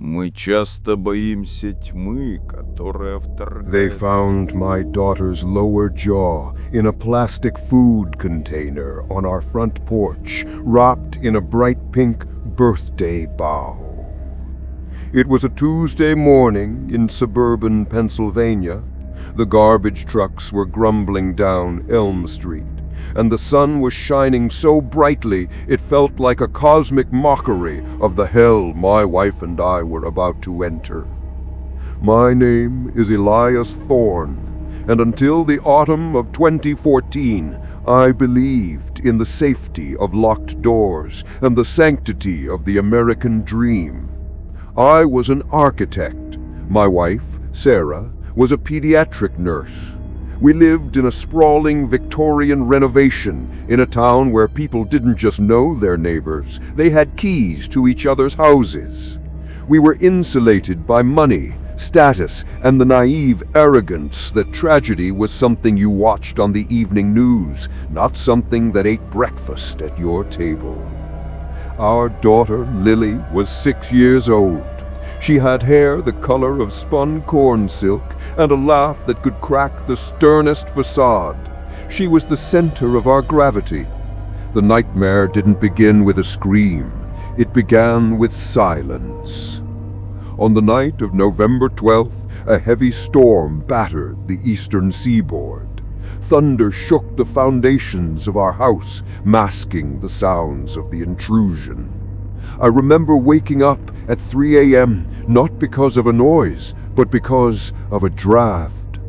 Мы часто боимся тьмы, которая вторгается. They found my daughter's lower jaw in a plastic food container on our front porch, wrapped in a bright pink birthday bow. It was a Tuesday morning in suburban Pennsylvania. The garbage trucks were grumbling down Elm Street, and the sun was shining so brightly it felt like a cosmic mockery of the hell my wife and I were about to enter. My name is Elias Thorne, and until the autumn of 2014, I believed in the safety of locked doors and the sanctity of the American dream. I was an architect. My wife, Sarah, was a pediatric nurse. We lived in a sprawling Victorian renovation in a town where people didn't just know their neighbors, they had keys to each other's houses. We were insulated by money, status, and the naive arrogance that tragedy was something you watched on the evening news, not something that ate breakfast at your table. Our daughter, Lily, was 6 years old. She had hair the color of spun corn silk and a laugh that could crack the sternest facade. She was the center of our gravity. The nightmare didn't begin with a scream. It began with silence. On the night of November 12th, a heavy storm battered the eastern seaboard. Thunder shook the foundations of our house, masking the sounds of the intrusion. I remember waking up at 3 a.m., not because of a noise, but because of a draft.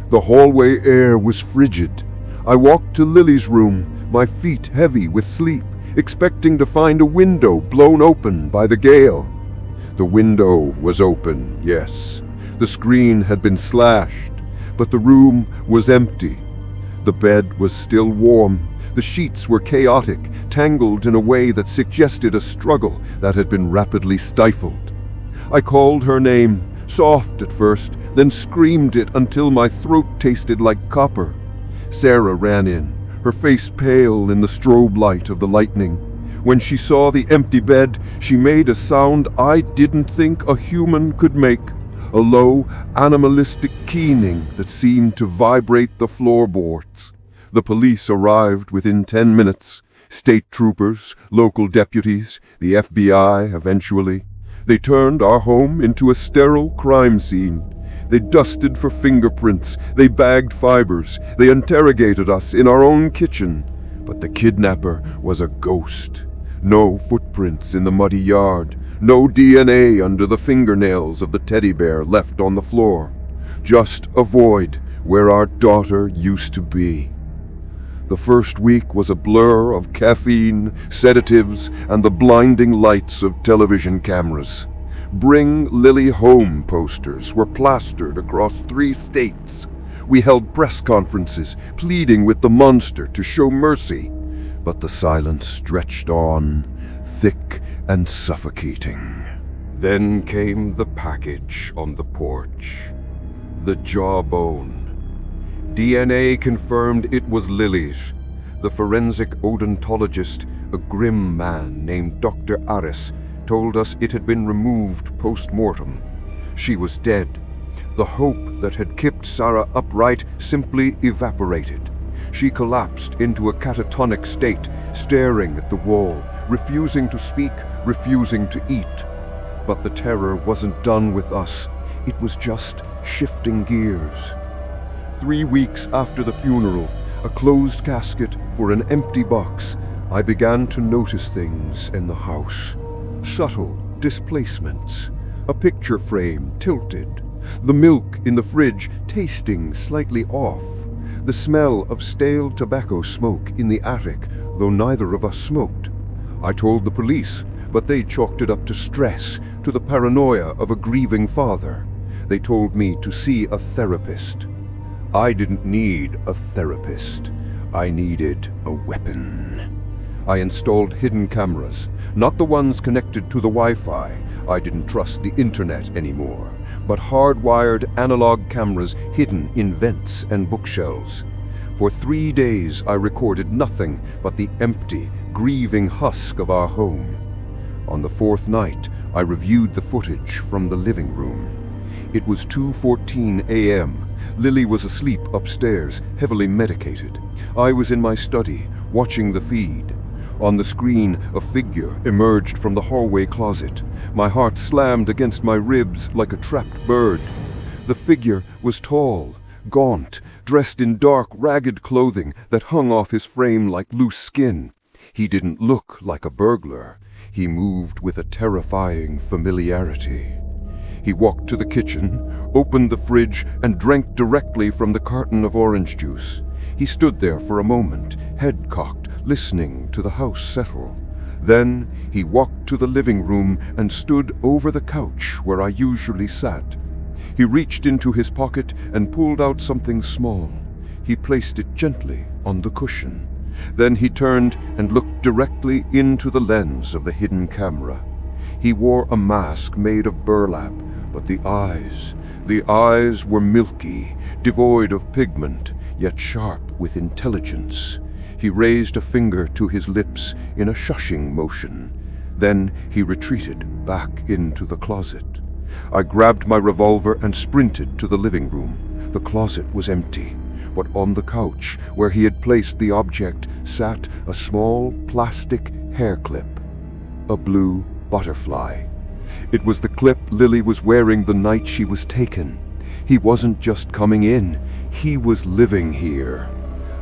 The hallway air was frigid. I walked to Lily's room, my feet heavy with sleep, expecting to find a window blown open by the gale. The window was open, yes. The screen had been slashed, but the room was empty. The bed was still warm. The sheets were chaotic, tangled in a way that suggested a struggle that had been rapidly stifled. I called her name, soft at first, then screamed it until my throat tasted like copper. Sarah ran in, her face pale in the strobe light of the lightning. When she saw the empty bed, she made a sound I didn't think a human could make, a low, animalistic keening that seemed to vibrate the floorboards. The police arrived within 10 minutes. State troopers, local deputies, the FBI eventually. They turned our home into a sterile crime scene. They dusted for fingerprints, they bagged fibers, they interrogated us in our own kitchen. But the kidnapper was a ghost. No footprints in the muddy yard, no DNA under the fingernails of the teddy bear left on the floor. Just a void where our daughter used to be. The first week was a blur of caffeine, sedatives, and the blinding lights of television cameras. Bring Lily Home posters were plastered across 3 states. We held press conferences, pleading with the monster to show mercy. But the silence stretched on, thick and suffocating. Then came the package on the porch. The jawbone. DNA confirmed it was Lily's. The forensic odontologist, a grim man named Dr. Aris, told us it had been removed post-mortem. She was dead. The hope that had kept Sarah upright simply evaporated. She collapsed into a catatonic state, staring at the wall, refusing to speak, refusing to eat. But the terror wasn't done with us. It was just shifting gears. 3 weeks after the funeral, a closed casket for an empty box, I began to notice things in the house. Subtle displacements. A picture frame tilted. The milk in the fridge tasting slightly off. The smell of stale tobacco smoke in the attic, though neither of us smoked. I told the police, but they chalked it up to stress, to the paranoia of a grieving father. They told me to see a therapist. I didn't need a therapist. I needed a weapon. I installed hidden cameras, not the ones connected to the Wi-Fi. I didn't trust the internet anymore, but hardwired analog cameras hidden in vents and bookshelves. For 3 days I recorded nothing but the empty, grieving husk of our home. On the 4th night, I reviewed the footage from the living room. It was 2:14 a.m. Lily was asleep upstairs, heavily medicated. I was in my study, watching the feed. On the screen, a figure emerged from the hallway closet. My heart slammed against my ribs like a trapped bird. The figure was tall, gaunt, dressed in dark, ragged clothing that hung off his frame like loose skin. He didn't look like a burglar. He moved with a terrifying familiarity. He walked to the kitchen, opened the fridge, and drank directly from the carton of orange juice. He stood there for a moment, head cocked, listening to the house settle. Then he walked to the living room and stood over the couch where I usually sat. He reached into his pocket and pulled out something small. He placed it gently on the cushion. Then he turned and looked directly into the lens of the hidden camera. He wore a mask made of burlap, but the eyes were milky, devoid of pigment, yet sharp with intelligence. He raised a finger to his lips in a shushing motion. Then he retreated back into the closet. I grabbed my revolver and sprinted to the living room. The closet was empty, but on the couch where he had placed the object sat a small plastic hair clip, a blue butterfly. It was the clip Lily was wearing the night she was taken. He wasn't just coming in, he was living here.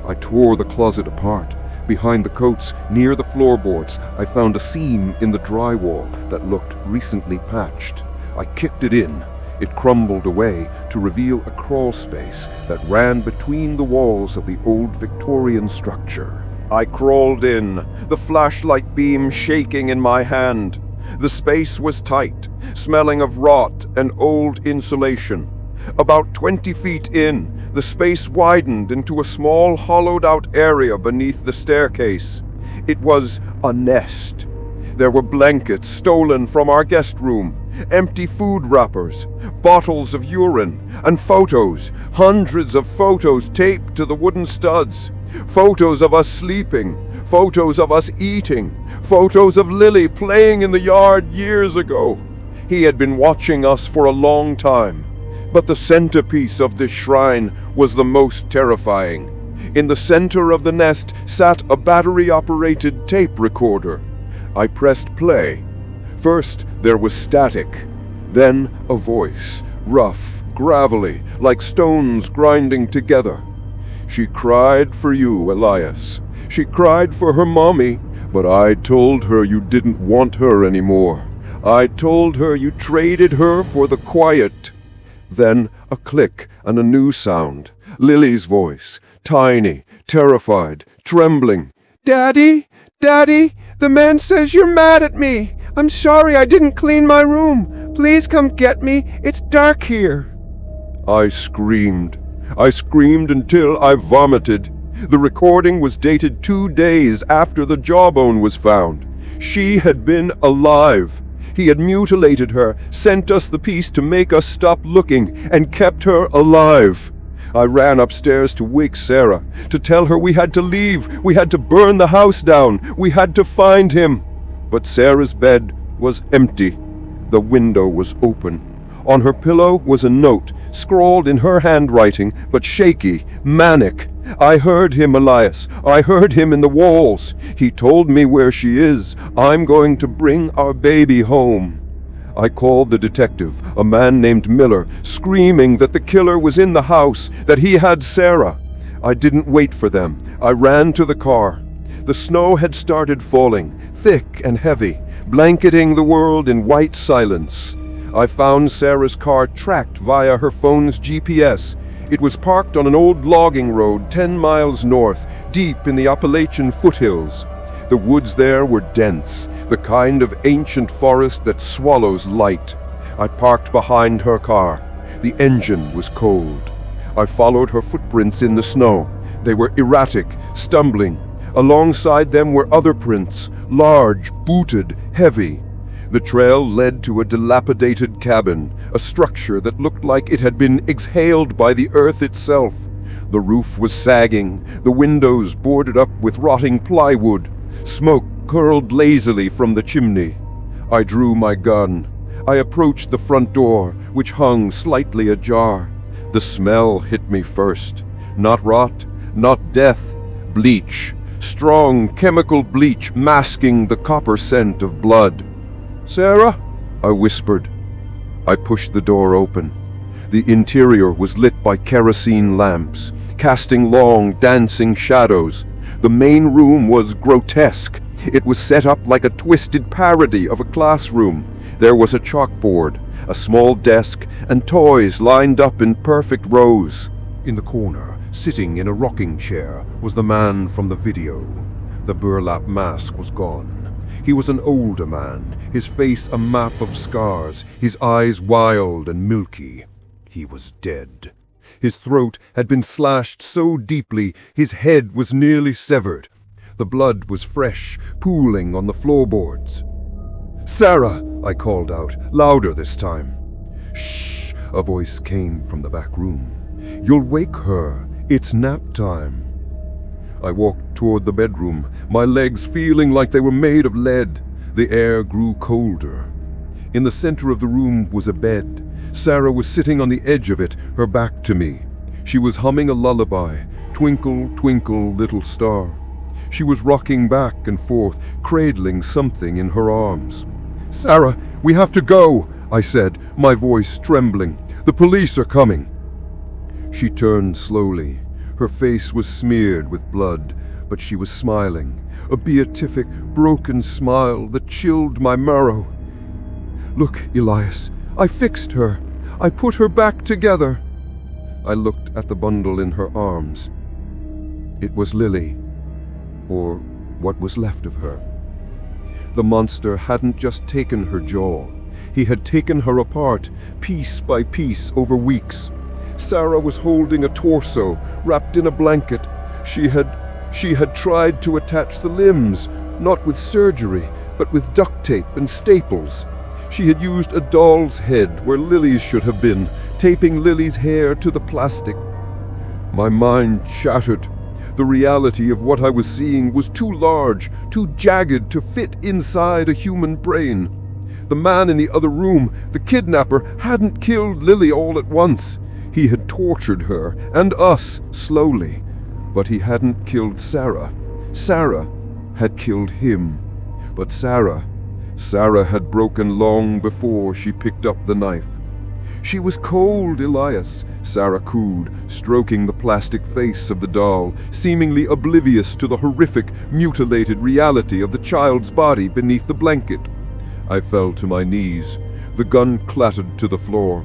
I tore the closet apart. Behind the coats, near the floorboards, I found a seam in the drywall that looked recently patched. I kicked it in. It crumbled away to reveal a crawl space that ran between the walls of the old Victorian structure. I crawled in, the flashlight beam shaking in my hand. The space was tight, smelling of rot and old insulation. About 20 feet in, the space widened into a small hollowed-out area beneath the staircase. It was a nest. There were blankets stolen from our guest room, empty food wrappers, bottles of urine, and photos, hundreds of photos taped to the wooden studs. Photos of us sleeping, photos of us eating, photos of Lily playing in the yard years ago. He had been watching us for a long time, but the centerpiece of this shrine was the most terrifying. In the center of the nest sat a battery-operated tape recorder. I pressed play. First, there was static. Then a voice, rough, gravelly, like stones grinding together. She cried for you, Elias. She cried for her mommy, but I told her you didn't want her anymore. I told her you traded her for the quiet. Then a click and a new sound. Lily's voice, tiny, terrified, trembling. Daddy, Daddy, the man says you're mad at me. I'm sorry I didn't clean my room. Please come get me. It's dark here. I screamed. I screamed until I vomited. The recording was dated 2 days after the jawbone was found. She had been alive. He had mutilated her, sent us the piece to make us stop looking, and kept her alive. I ran upstairs to wake Sarah, to tell her we had to leave, we had to burn the house down, we had to find him. But Sarah's bed was empty. The window was open. On her pillow was a note, scrawled in her handwriting, but shaky, manic. I heard him, Elias. I heard him in the walls. He told me where she is. I'm going to bring our baby home. I called the detective, a man named Miller, screaming that the killer was in the house, that he had Sarah. I didn't wait for them. I ran to the car. The snow had started falling, thick and heavy, blanketing the world in white silence. I found Sarah's car tracked via her phone's GPS. It was parked on an old logging road 10 miles north, deep in the Appalachian foothills. The woods there were dense, the kind of ancient forest that swallows light. I parked behind her car. The engine was cold. I followed her footprints in the snow. They were erratic, stumbling. Alongside them were other prints, large, booted, heavy. The trail led to a dilapidated cabin, a structure that looked like it had been exhaled by the earth itself. The roof was sagging, the windows boarded up with rotting plywood. Smoke curled lazily from the chimney. I drew my gun. I approached the front door, which hung slightly ajar. The smell hit me first. Not rot, not death, bleach. Strong chemical bleach masking the copper scent of blood. "Sarah?" I whispered. I pushed the door open. The interior was lit by kerosene lamps, casting long, dancing shadows. The main room was grotesque. It was set up like a twisted parody of a classroom. There was a chalkboard, a small desk, and toys lined up in perfect rows. In the corner, sitting in a rocking chair, was the man from the video. The burlap mask was gone. He was an older man, his face a map of scars, his eyes wild and milky. He was dead. His throat had been slashed so deeply his head was nearly severed. The blood was fresh, pooling on the floorboards. "Sarah!" I called out, louder this time. "Shh!" a voice came from the back room. "You'll wake her. It's nap time." I walked toward the bedroom, my legs feeling like they were made of lead. The air grew colder. In the center of the room was a bed. Sarah was sitting on the edge of it, her back to me. She was humming a lullaby, "Twinkle, Twinkle, Little Star." She was rocking back and forth, cradling something in her arms. "Sarah, we have to go," I said, my voice trembling. "The police are coming." She turned slowly. Her face was smeared with blood, but she was smiling, a beatific, broken smile that chilled my marrow. "Look, Elias, I fixed her. I put her back together." I looked at the bundle in her arms. It was Lily, or what was left of her. The monster hadn't just taken her jaw. He had taken her apart, piece by piece, over weeks. Sarah was holding a torso, wrapped in a blanket. She had tried to attach the limbs, not with surgery, but with duct tape and staples. She had used a doll's head where Lily's should have been, taping Lily's hair to the plastic. My mind shattered. The reality of what I was seeing was too large, too jagged to fit inside a human brain. The man in the other room, the kidnapper, hadn't killed Lily all at once. He had tortured her, and us, slowly. But he hadn't killed Sarah. Sarah had killed him. But Sarah had broken long before she picked up the knife. "She was cold, Elias," Sarah cooed, stroking the plastic face of the doll, seemingly oblivious to the horrific, mutilated reality of the child's body beneath the blanket. I fell to my knees. The gun clattered to the floor.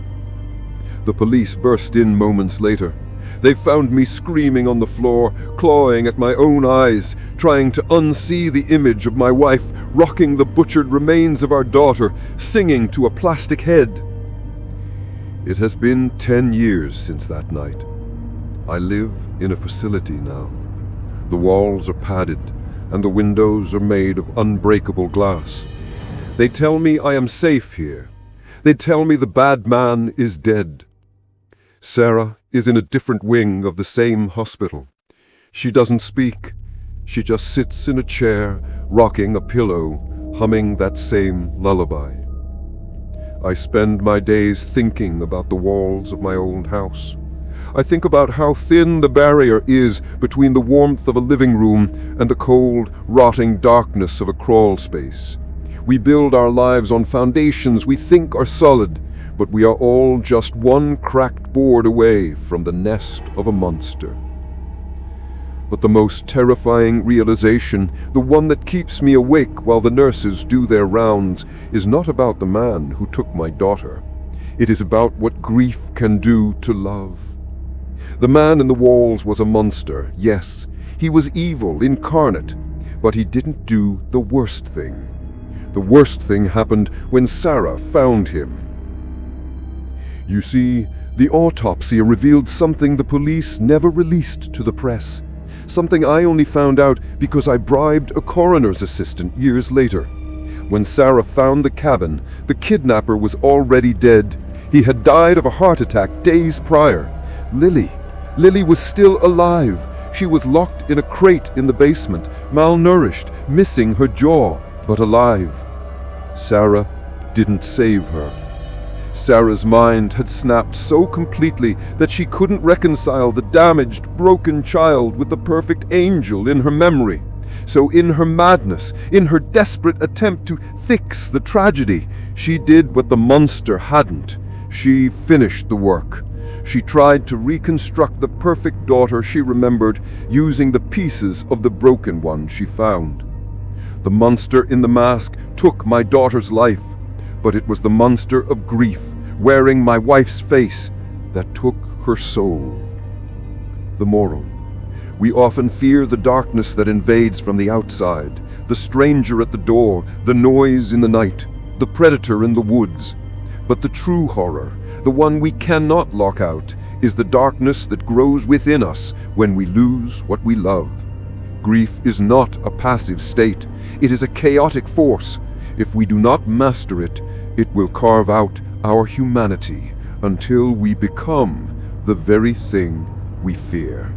The police burst in moments later. They found me screaming on the floor, clawing at my own eyes, trying to unsee the image of my wife rocking the butchered remains of our daughter, singing to a plastic head. It has been 10 years since that night. I live in a facility now. The walls are padded, and the windows are made of unbreakable glass. They tell me I am safe here. They tell me the bad man is dead. Sarah is in a different wing of the same hospital. She doesn't speak. She just sits in a chair, rocking a pillow, humming that same lullaby. I spend my days thinking about the walls of my old house. I think about how thin the barrier is between the warmth of a living room and the cold, rotting darkness of a crawl space. We build our lives on foundations we think are solid, but we are all just one cracked board away from the nest of a monster. But the most terrifying realization, the one that keeps me awake while the nurses do their rounds, is not about the man who took my daughter. It is about what grief can do to love. The man in the walls was a monster, yes. He was evil incarnate, but he didn't do the worst thing. The worst thing happened when Sarah found him. You see, the autopsy revealed something the police never released to the press. Something I only found out because I bribed a coroner's assistant years later. When Sarah found the cabin, the kidnapper was already dead. He had died of a heart attack days prior. Lily was still alive. She was locked in a crate in the basement, malnourished, missing her jaw, but alive. Sarah didn't save her. Sarah's mind had snapped so completely that she couldn't reconcile the damaged, broken child with the perfect angel in her memory. So in her madness, in her desperate attempt to fix the tragedy, she did what the monster hadn't. She finished the work. She tried to reconstruct the perfect daughter she remembered using the pieces of the broken one she found. The monster in the mask took my daughter's life, but it was the monster of grief, wearing my wife's face, that took her soul. The moral: we often fear the darkness that invades from the outside, the stranger at the door, the noise in the night, the predator in the woods. But the true horror, the one we cannot lock out, is the darkness that grows within us when we lose what we love. Grief is not a passive state. It is a chaotic force. If we do not master it, it will carve out our humanity until we become the very thing we fear.